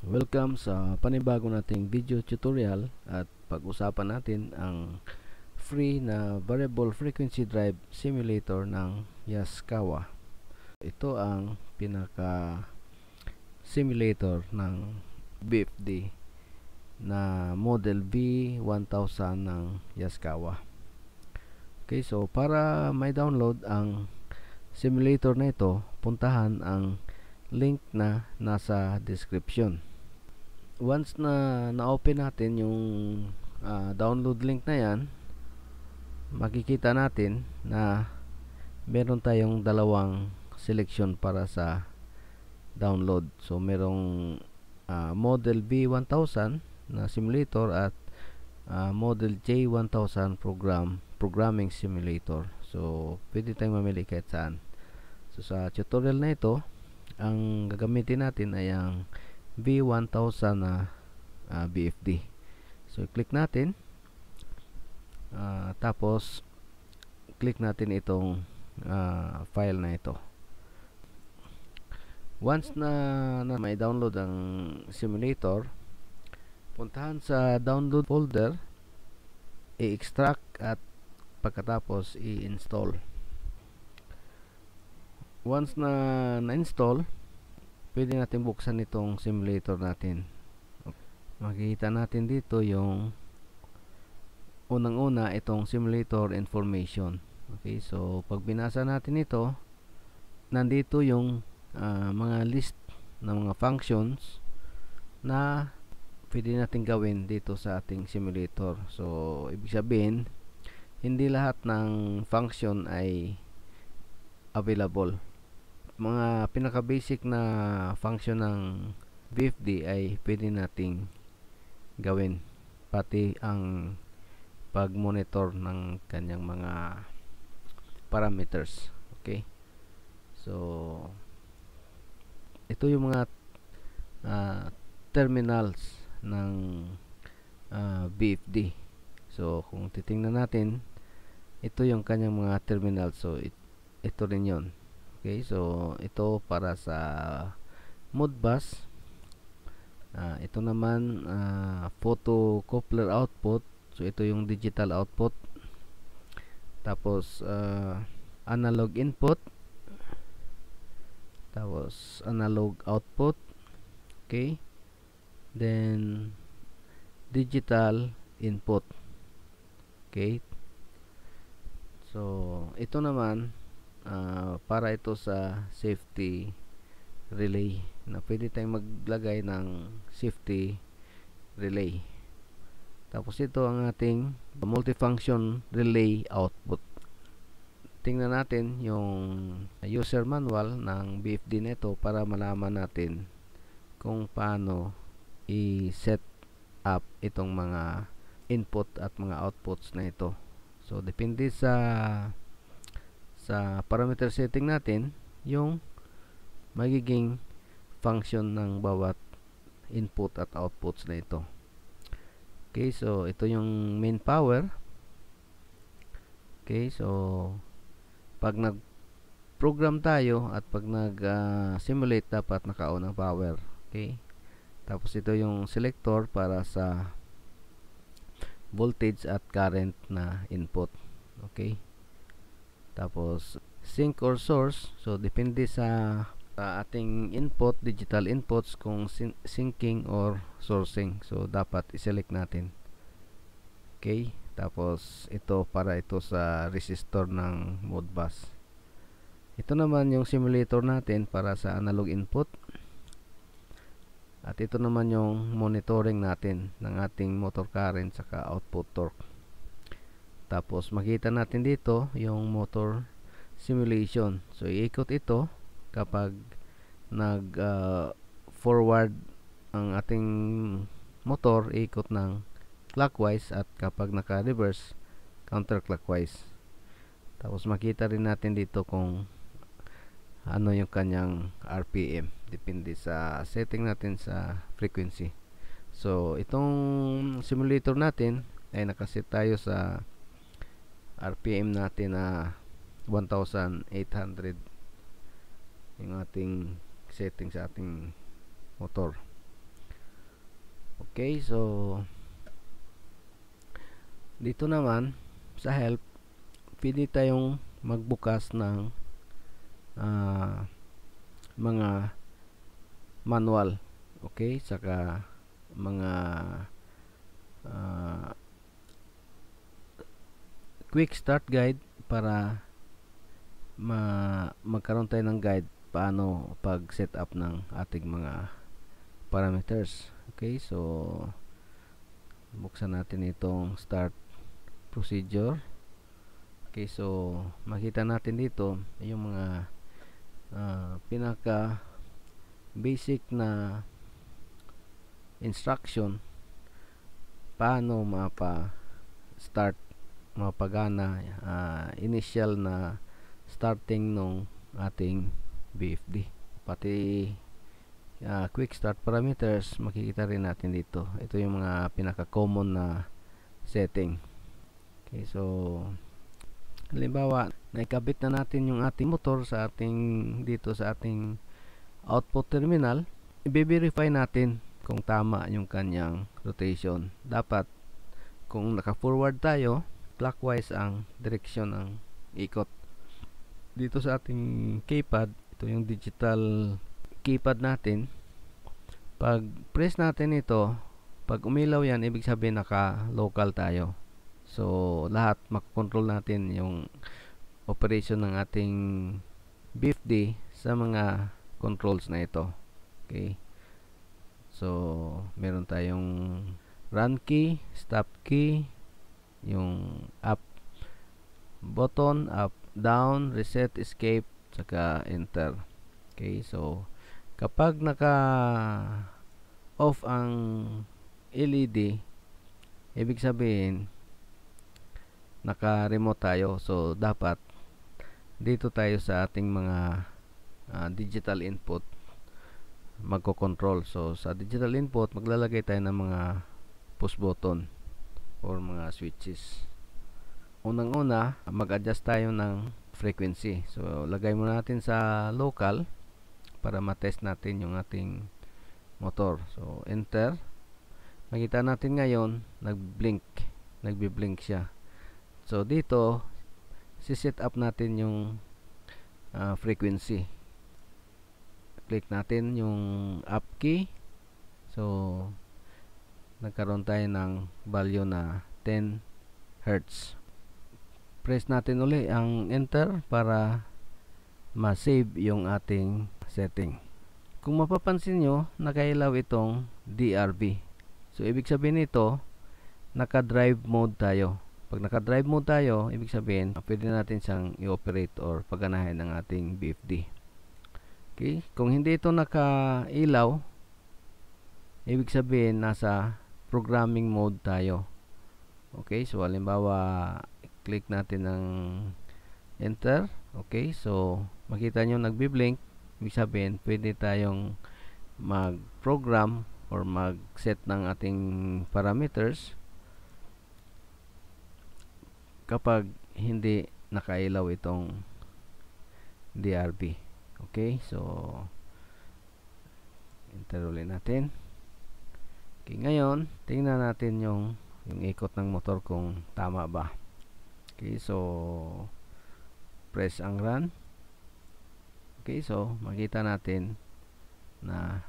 Welcome sa panibago nating video tutorial at pag-usapan natin ang free na variable frequency drive simulator ng Yaskawa. Ito ang pinaka simulator ng BFD na model V1000 ng Yaskawa. Okay, so para may download ang simulator na ito, puntahan ang link na nasa description. Once na na-open natin yung download link na yan, makikita natin na meron tayong dalawang selection para sa download. So merong model V1000 na simulator at model J1000 programming simulator. So pwede tayong mamili kahit saan. So sa tutorial na ito, ang gagamitin natin ay ang V1000 na BFD. So click natin, tapos click natin itong file na ito. Once na may download ang simulator, puntahan sa download folder, i-extract at pagkatapos i-install. Once na na-install, pwede natin buksan itong simulator natin. Makikita natin dito yung unang-una itong simulator information. Okay, so pag binasa natin ito, nandito yung mga list ng mga functions na pwede natin gawin dito sa ating simulator. So ibig sabihin, hindi lahat ng function ay available. Mga pinaka-basic na function ng BFD ay pwede nating gawin, pati ang pag-monitor ng kanyang mga parameters. Okay, so ito yung mga terminals ng BFD. So kung titingnan natin, ito yung kanyang mga terminals. So ito rin yon. Okay, so ito para sa Modbus. Ito naman photocoupler output. So ito yung digital output. Tapos analog input. Tapos analog output. Okay. Then digital input. Okay. So ito naman para ito sa safety relay, na pwede tayong maglagay ng safety relay. Tapos ito ang ating multifunction relay output. Tingnan natin yung user manual ng BFD nito para malaman natin kung paano i-set up itong mga input at mga outputs na ito. So depende sa parameter setting natin yung magiging function ng bawat input at outputs na ito. Okay, so ito yung main power. Okay, so pag nag-program tayo at pag nag-simulate, dapat naka-on ang power. Okay, tapos ito yung selector para sa voltage at current na input. Okay, tapos sync or source, so depende sa ating input, digital inputs, kung syncing or sourcing. So dapat i-select natin. Okay, tapos ito para ito sa resistor ng Modbus. Ito naman yung simulator natin para sa analog input. At ito naman yung monitoring natin ng ating motor current saka output torque. Tapos makita natin dito yung motor simulation. So iikot ito kapag nag forward ang ating motor, iikot ng clockwise, at kapag naka-reverse, counterclockwise. Tapos makita rin natin dito kung ano yung kanyang RPM, depende sa setting natin sa frequency. So itong simulator natin ay nakaset tayo sa RPM natin na 1,800 yung ating setting sa ating motor. Okay, so dito naman sa help, pwede tayong magbukas ng mga manual, okay, saka mga quick start guide para magkaroon tayo ng guide paano pag set up ng ating mga parameters. Okay, so buksan natin itong start procedure. Okay, so makita natin dito yung mga pinaka basic na instruction paano mapa-start, mapagana initial na starting nung ating BFD. Pati quick start parameters makikita rin natin dito. Ito yung mga pinaka common na setting. Okay, so halimbawa naikabit na natin yung ating motor sa ating dito sa ating output terminal, i-verify natin kung tama yung kanyang rotation. Dapat kung naka-forward tayo, clockwise ang direksyon ng ikot. Dito sa ating keypad, ito yung digital keypad natin. Pag press natin ito, pag umilaw yan, ibig sabihin naka-local tayo. So lahat makokontrol natin yung operation ng ating BFD sa mga controls na ito. Okay, so meron tayong run key, stop key, yung up button, up, down, reset, escape, saka enter. Okay, so kapag naka off ang LED, ibig sabihin naka remote tayo. So dapat dito tayo sa ating mga digital input magko-control. So sa digital input maglalagay tayo ng mga push button or mga switches. Unang-una, mag-adjust tayo ng frequency. So lagay muna natin sa local para ma-test natin yung ating motor. So enter. Makita natin ngayon nagbi-blink siya. So dito si-set up natin yung frequency. Click natin yung up key. So nagkaroon tayo ng value na 10 Hz. Press natin uli ang enter para ma-save yung ating setting. Kung mapapansin nyo, nakailaw itong DRB. So ibig sabihin nito, naka-drive mode tayo. Pag naka-drive mode tayo, ibig sabihin pwede natin siyang i-operate or paganahin ng ating BFD. Okay? Kung hindi ito naka-ilaw, ibig sabihin nasa programming mode tayo. Okay? So halimbawa, click natin ng enter. Okay? So makita nyo nagbi-blink. Ibig sabihin pwede tayong mag-program or mag-set ng ating parameters kapag hindi nakailaw itong DRB. Okay, so enter ulit natin. Okay, ngayon tingnan natin yung ikot ng motor kung tama ba. Okay, so press ang run. Okay, so makita natin na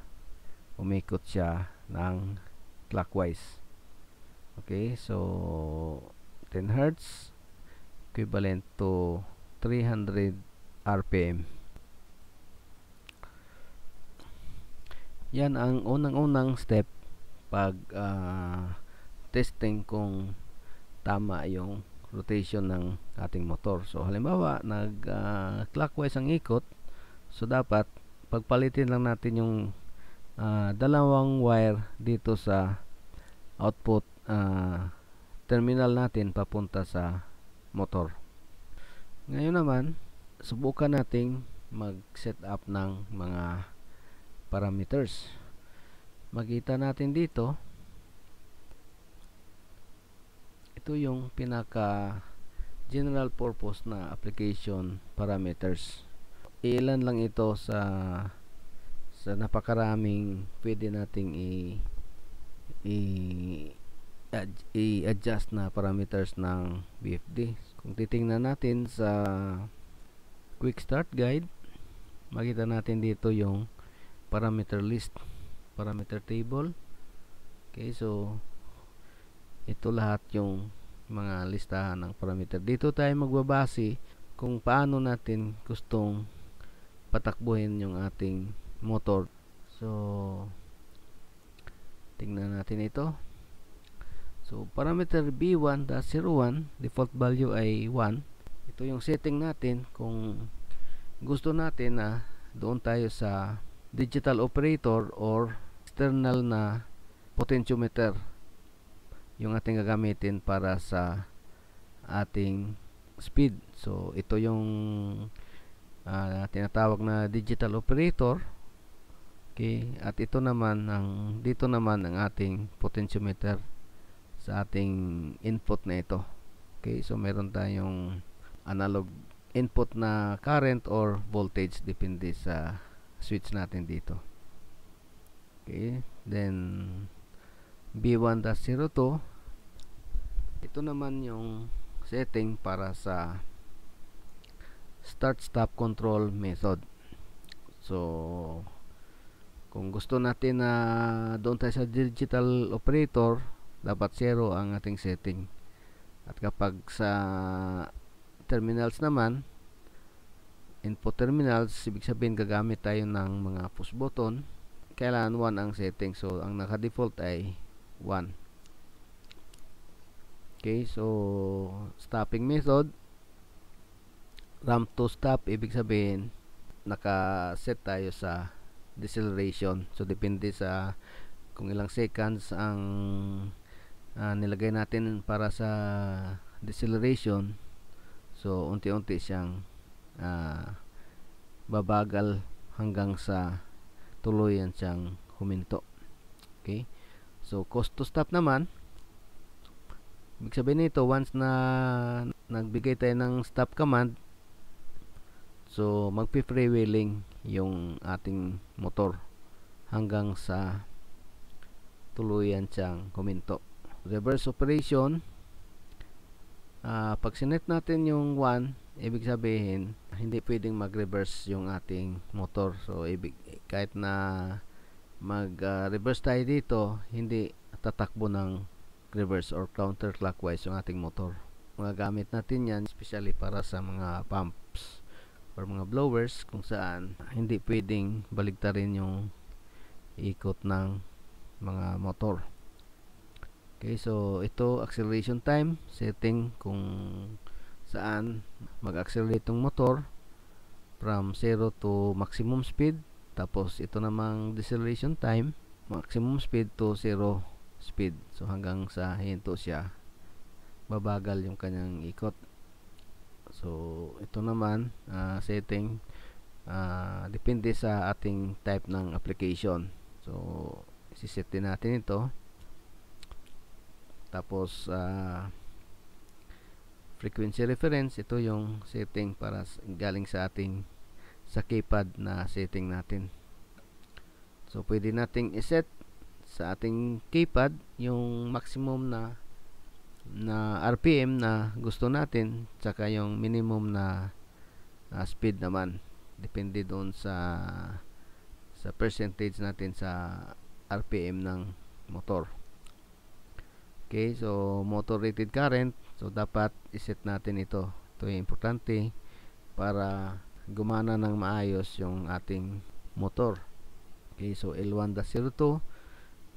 umikot siya ng clockwise. Okay, so 10 Hz equivalent to 300 RPM. Yan ang unang-unang step pag testing kung tama yung rotation ng ating motor. So halimbawa nag clockwise ang ikot, so dapat pagpalitin lang natin yung dalawang wire dito sa output terminal natin papunta sa motor. Ngayon naman, subukan nating mag-set up ng mga parameters. Makita natin dito, ito yung pinaka general purpose na application parameters. Ilan lang ito sa napakaraming pwede nating i-adjust na parameters ng BFD. Kung titingnan natin sa quick start guide, makita natin dito yung parameter list, parameter table. Okay, so ito lahat yung mga listahan ng parameter. Dito tayo magbabase kung paano natin gustong patakbuhin yung ating motor. So tingnan natin ito. So parameter B1.01, default value ay 1. Ito yung setting natin kung gusto natin na doon tayo sa digital operator or external na potentiometer yung ating gagamitin para sa ating speed. So ito yung tinatawag na digital operator. Okay, at ito naman dito naman ang ating potentiometer sa ating input na ito. Okay, so meron tayong analog input na current or voltage, depende sa switch natin dito. Okay, then B1.02, ito naman yung setting para sa start stop control method. So kung gusto natin na doon tayo sa digital operator, dapat 0 ang ating setting. At kapag sa terminals naman, input terminals, ibig sabihin gagamit tayo ng mga push button, kailangan 1 ang setting. So ang naka-default ay 1. Okay, so stopping method, ramp to stop, ibig sabihin naka-set tayo sa deceleration. So depende sa kung ilang seconds ang nilagay natin para sa deceleration. So unti-unti siyang babagal hanggang sa tuluyan siyang huminto. Okay, so cost to stop naman, ibig sabihin nito, once na nagbigay tayo ng stop command, so magpi-freewheeling yung ating motor hanggang sa tuluyan siyang huminto. Reverse operation, pag sinet natin yung 1, ibig sabihin hindi pwedeng mag-reverse yung ating motor. So kahit na mag-reverse tayo dito, hindi tatakbo ng reverse or counterclockwise yung ating motor. Magagamit natin yan especially para sa mga pumps or mga blowers kung saan hindi pwedeng baligtarin yung ikot ng mga motor. Okay, so ito acceleration time setting, kung saan mag-accelerate yung motor from 0 to maximum speed. Tapos ito namang deceleration time, maximum speed to 0 speed. So hanggang sa hinto siya, babagal yung kanyang ikot. So ito naman setting, depende sa ating type ng application. So isiset din natin ito. Tapos frequency reference, ito yung setting para galing sa ating sa keypad na setting natin. So pwede nating iset sa ating keypad yung maximum na RPM na gusto natin, tsaka yung minimum na speed naman, depende doon sa percentage natin sa RPM ng motor. Okay, so motor rated current, so dapat iset natin ito. Ito yung importante para gumana ng maayos yung ating motor. Okay, so L1.02,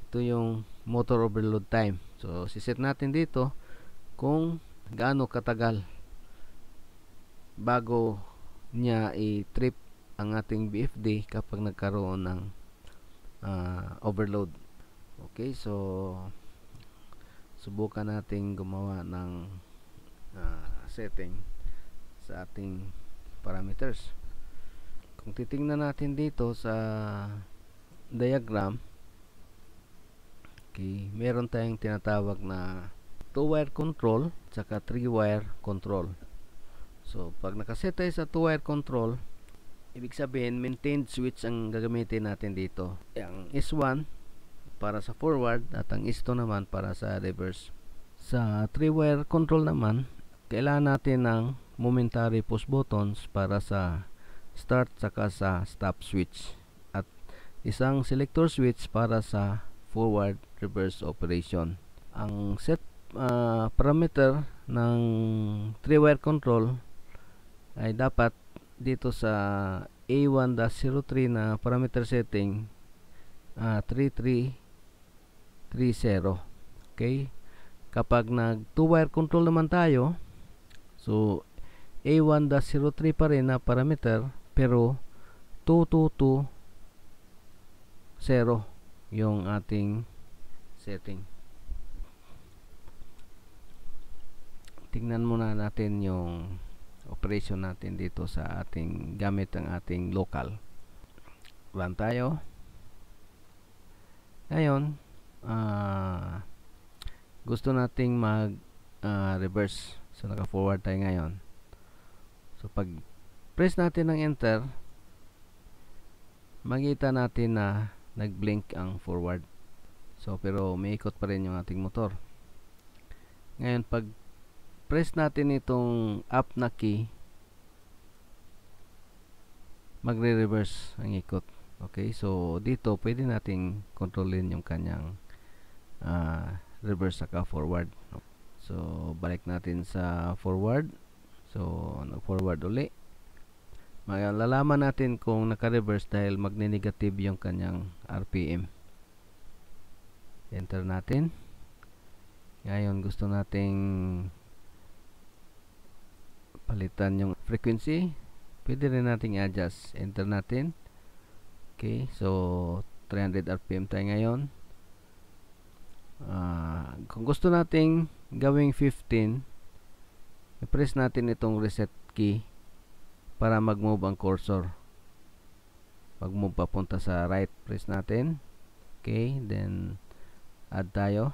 ito yung motor overload time. So siset natin dito kung gaano katagal bago niya i-trip ang ating BFD kapag nagkaroon ng overload. Okay, so subukan nating gumawa ng setting sa ating parameters. Kung titingnan natin dito sa diagram, okay, meron tayong tinatawag na 2-wire control tsaka 3-wire control. So pag nakaset tayo sa 2-wire control, ibig sabihin maintained switch ang gagamitin natin dito. Yung S1, para sa forward at ang is 2 naman para sa reverse. Sa 3-wire control naman, kailangan natin ng momentary push buttons para sa start saka sa stop switch at isang selector switch para sa forward reverse operation. Ang set parameter ng 3-wire control ay dapat dito sa A1-03 na parameter setting 3330. Okay? Kapag nag 2-wire control naman tayo, so A1-03 pa rin na parameter pero 2220 yung ating setting. Tingnan muna natin yung operation natin dito sa ating gamit ang ating local. Run tayo. Ngayon, gusto nating mag reverse. So naka forward tayo ngayon. So pag press natin ng enter, makita natin na nag-blink ang forward. So pero may ikot pa rin yung ating motor. Ngayon pag press natin itong up na key, magre-reverse ang ikot. Okay, so dito pwede nating kontrolin yung kanyang reverse saka forward. So balik natin sa forward. So nag-forward uli. Malalaman natin kung naka-reverse dahil magne-negative yung kanyang RPM. Enter natin. Ngayon gusto nating palitan yung frequency. Pwede rin nating adjust. Enter natin. Okay, so 300 RPM tayo ngayon. Kung gusto nating gawing 15, i-press natin itong reset key para mag-move ang cursor. Mag-move papunta sa right. Press natin. Okay, then add tayo.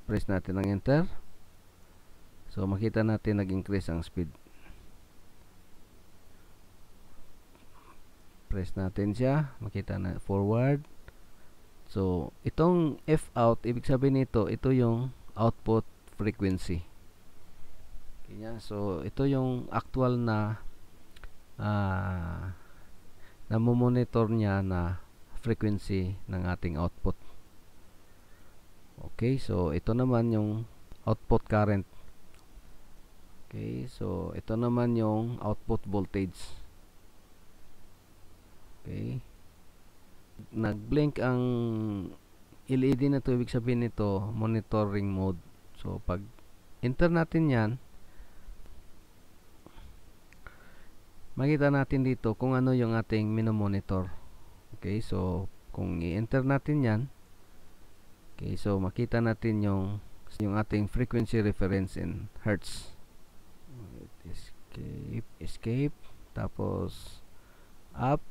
Press natin ang enter. So makita natin nag-increase ang speed. Press natin siya, makita na forward. So itong F out, ibig sabihin nito, ito yung output frequency. Kaya, so ito yung actual na namomonitor niya na frequency ng ating output. Okay, so ito naman yung output current. Okay, so ito naman yung output voltage. Okay. Nag-blink ang LED na to, ibig sabihin nito monitoring mode. So pag enter natin yan, makita natin dito kung ano yung ating minomonitor. Okay, so kung i-enter natin yan, okay, so makita natin yung ating frequency reference in hertz. Escape, tapos up.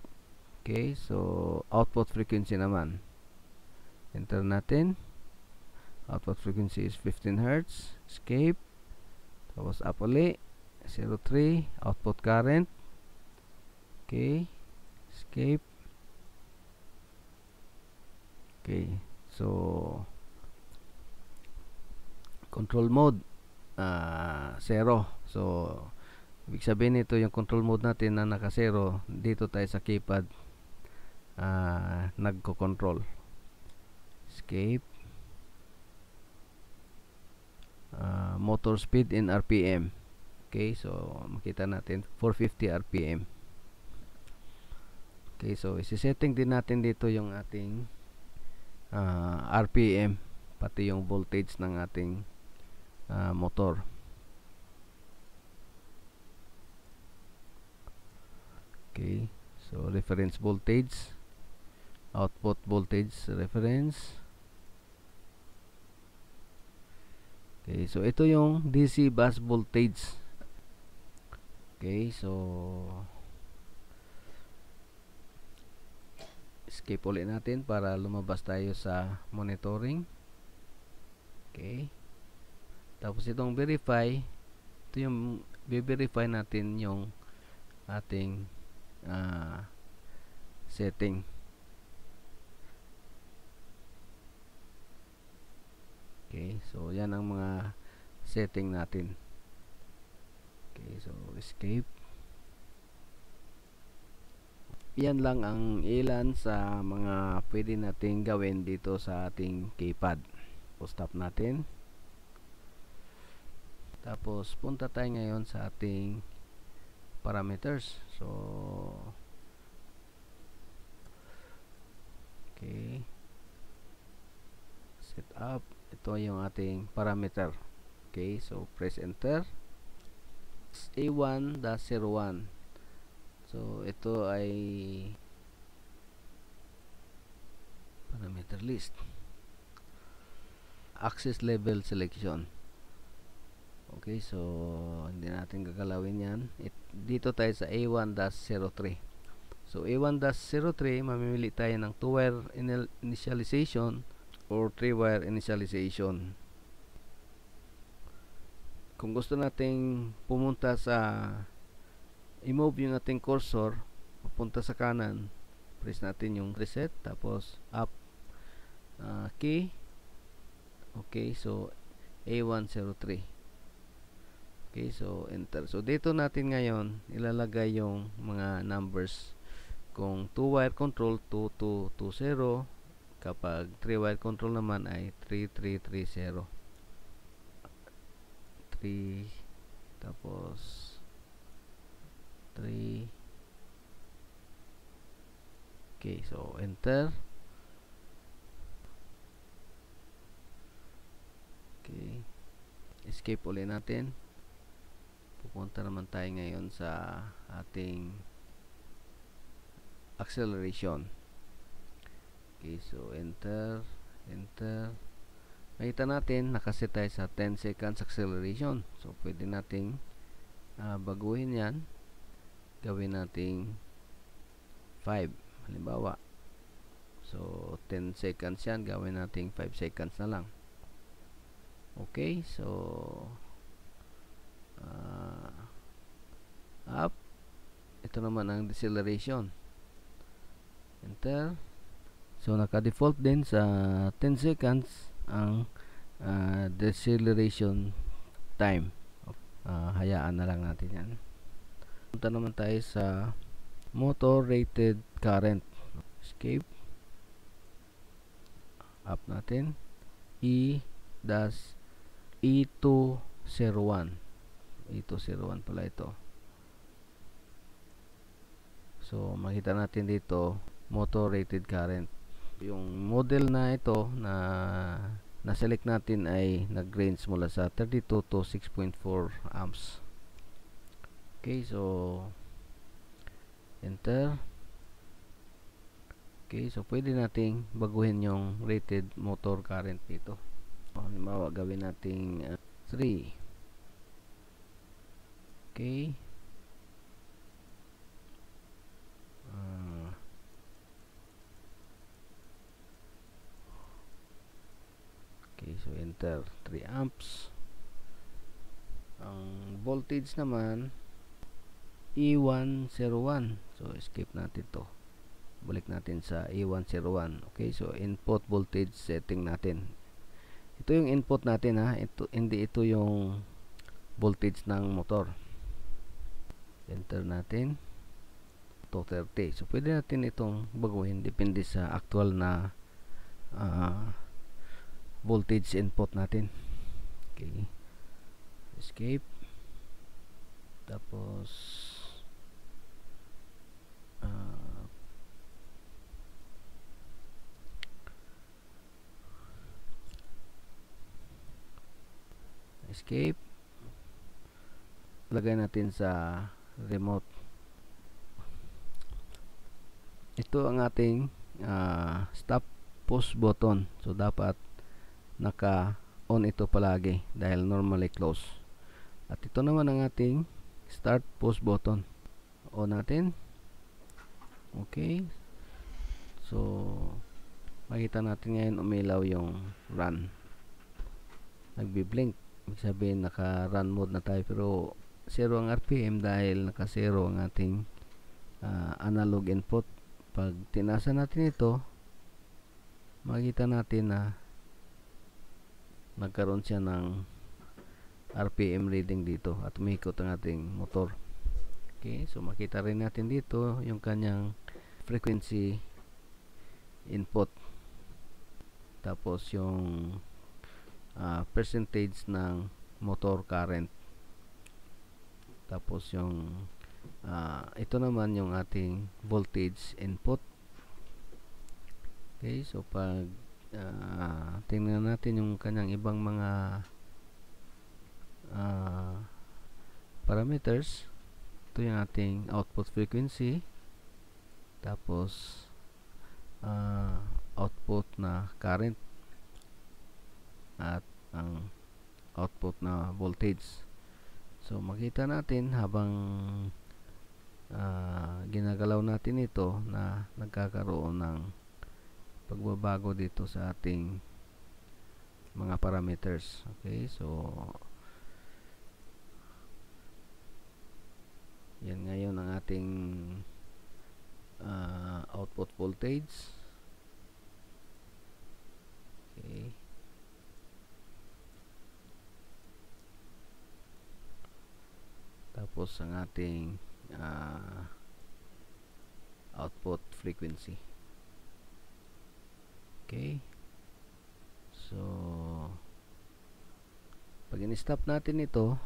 Okay, so output frequency naman. Enter natin. Output frequency is 15 Hz. Escape. Tapos up uli. 03. Output current. Okay. Escape. Okay. So control mode 0. So ibig sabihin nito yung control mode natin na naka 0. Dito tayo sa keypad nagko-control. Escape. Motor speed in RPM. Okay, so makita natin 450 RPM. Okay, so isi-setting din natin dito yung ating RPM pati yung voltage ng ating motor. Okay, so reference voltage, output voltage reference. Okay, so ito yung DC bus voltage. Okay, so escape ulit natin para lumabas tayo sa monitoring. Okay, tapos itong verify, ito yung verify natin yung ating setting. Okay, so yan ang mga setting natin. Okay, so escape. Yan lang ang ilan sa mga pwede nating gawin dito sa ating keypad. So stop natin. Tapos punta tayo ngayon sa ating parameters. So okay, set up. Ito yung ating parameter. Okay, so press enter. A1-01. So ito ay parameter list. Access level selection. Okay, so hindi natin gagalawin yan. Dito tayo sa A1-03. So A1-03, mamimili tayo ng 2-wire initialization or 3-wire initialization. Kung gusto nating pumunta sa i-move yung ating cursor papunta sa kanan, press natin yung reset, tapos up key. Okay, so A103. Okay, so enter. So dito natin ngayon ilalagay yung mga numbers. Kung 2-wire control 2220, kapag 3-wire control naman ay 3330. 3 tapos 3. Okay, so enter. Okay, escape ulit natin. Pupunta naman tayo ngayon sa ating acceleration. Okay, so enter. Makita natin nakaset tayo sa 10 seconds acceleration. So pwede nating baguhin yan. Gawin nating 5 halimbawa. So 10 seconds yan, gawin nating 5 seconds na lang. Okay, so up. Ito naman ang deceleration. Enter. So naka-default din sa 10 seconds ang deceleration time. Hayaan na lang natin yan. Punta naman tayo sa motor rated current. Escape. Up natin. E-E201. E201 pala ito. So makita natin dito motor rated current. Yung model na ito na select natin ay nag-range mula sa 32 to 6.4 amps. Okay, so enter. Okay, so pwede nating baguhin yung rated motor current dito. Halimbawa, gawin nating 3. Okay. Okay, so enter 3 amps. Ang voltage naman E101. So escape natin to. Balik natin sa E101. Okay, so input voltage setting natin. Ito yung input natin ha. Hindi ito yung voltage ng motor. Enter natin. 230. So pwede natin itong baguhin depende sa actual na voltage input natin. Okay, escape. Tapos escape. Lagay natin sa remote. Ito ang ating stop push button. So dapat naka on ito palagi dahil normally close. At ito naman ang ating start push button. On natin. Okay, so makita natin ngayon umilaw yung run, nagbi-blink. Ibig sabihin naka run mode na tayo, pero 0 ang RPM dahil naka 0 ang ating analog input. Pag tinasa natin ito, makikita natin na nagkaroon siya ng RPM reading dito at umikot ang ating motor. Okay, so makita rin natin dito yung kanyang frequency input, tapos yung percentage ng motor current, tapos yung ito naman yung ating voltage input. Okay, so pag tingnan natin yung kanyang ibang mga parameters, ito yung ating output frequency, tapos output na current at ang output na voltage. So makita natin habang ginagalaw natin ito na nagkakaroon ng pagbabago dito sa ating mga parameters. Okay, so yan ngayon ang ating output voltage. Okay, tapos ang ating output frequency. Okay, so pag in-stop natin ito,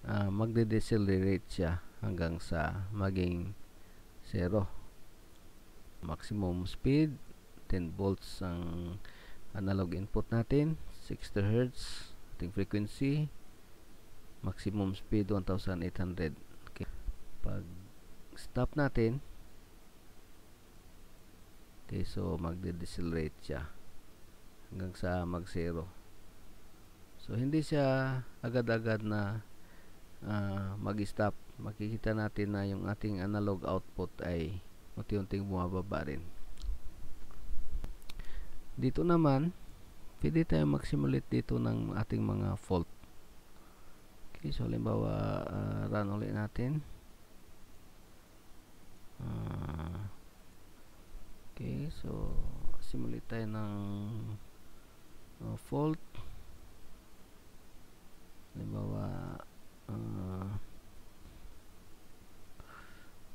magde-decelerate siya hanggang sa maging 0. Maximum speed 10 volts ang analog input natin, 60 Hz ating frequency, maximum speed 1800. Okay, pag stop natin, okay, so magde-decelerate siya hanggang sa mag-0. So hindi siya agad-agad na mag-stop. Makikita natin na yung ating analog output ay unti-unting bumababa rin. Dito naman, pwede tayo mag-simulate dito ng ating mga fault. Okay, so halimbawa, run ulit natin. Okay, so simulate tayo ng fault. Halimbawa,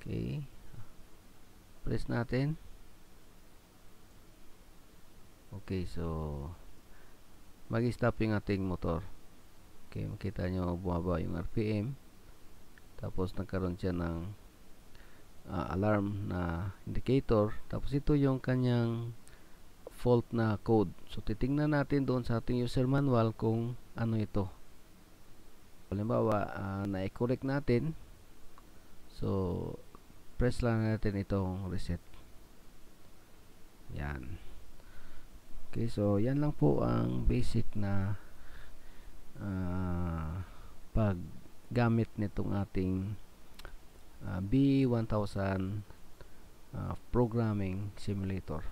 okay, press natin. Okay, so mag-stop yung ating motor. Okay, makita nyo bumaba yung RPM, tapos nagkaroon siya ng alarm na indicator, tapos ito yung kanyang fault na code. So titingnan natin doon sa ating user manual kung ano ito. Halimbawa, na-correct natin, so press lang natin itong reset. Yan. Okay, so yan lang po ang basic na paggamit nitong ating B1000 programming simulator.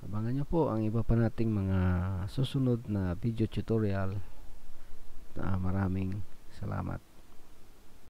Abangan nyo po ang iba pa nating mga susunod na video tutorial. Maraming salamat.